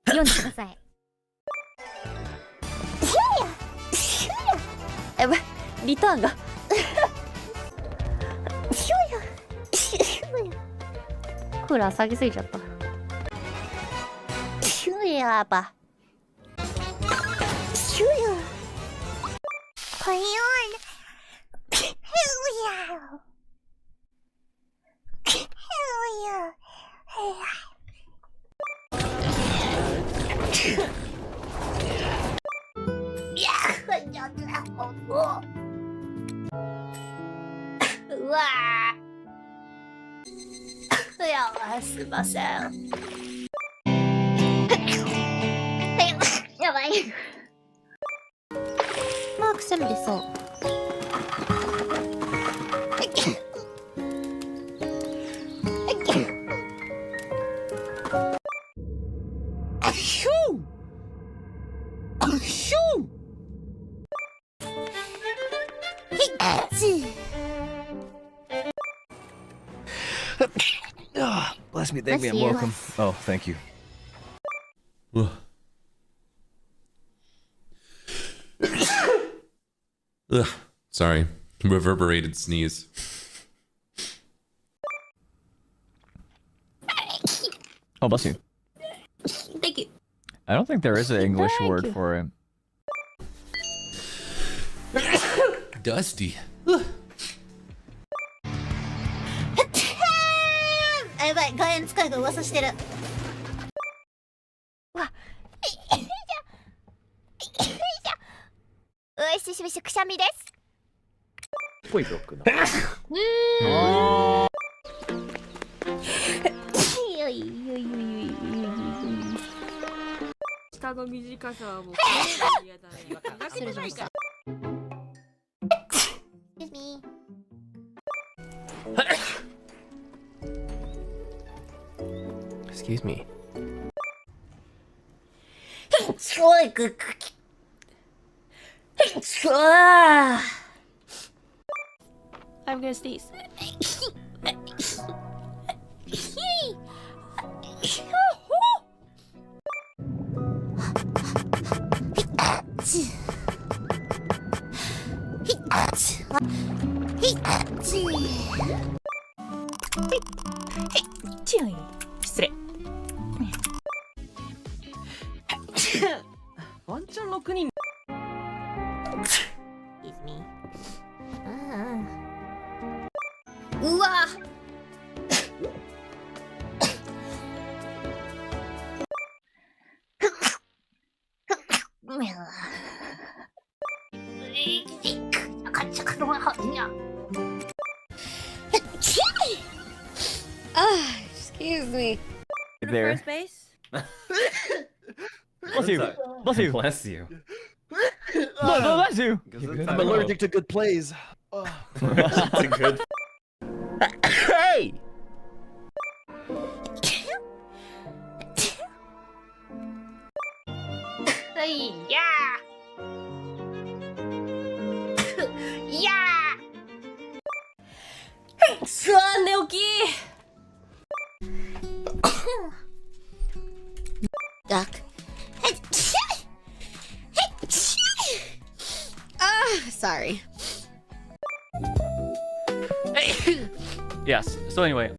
読んでください。やばい、リターンがクーラー下げすぎちゃった。やばうわー、いや、すいません。やばい。まあ、くしゃみ出そう。あひゅーあひゅーひっち。Ah, bless me, thank me, I'm Bless you. welcome. Oh, thank you. Ugh. Ugh. Sorry. Reverberated sneeze. Oh, bless you. Thank you. I don't think there is an English Thank word you. for it. Dusty. Ugh. やばい、外縁使いが噂してる。うわ、ういししびしくしゃみです。ぽいロックだ。下の短さはもう嫌だね。失礼しました。Excuse me. Excuse me. I'm gonna sneeze. Excuse ワンチャン6人。 me. うわ。Excuse me. There. First base? Bless you. Bless you. Bless you. Bless you. I'm allergic to good plays. That's a good. Hey! Yeah. Yeah. すわん寝起き。Duck. Sorry. Yes. So anyway,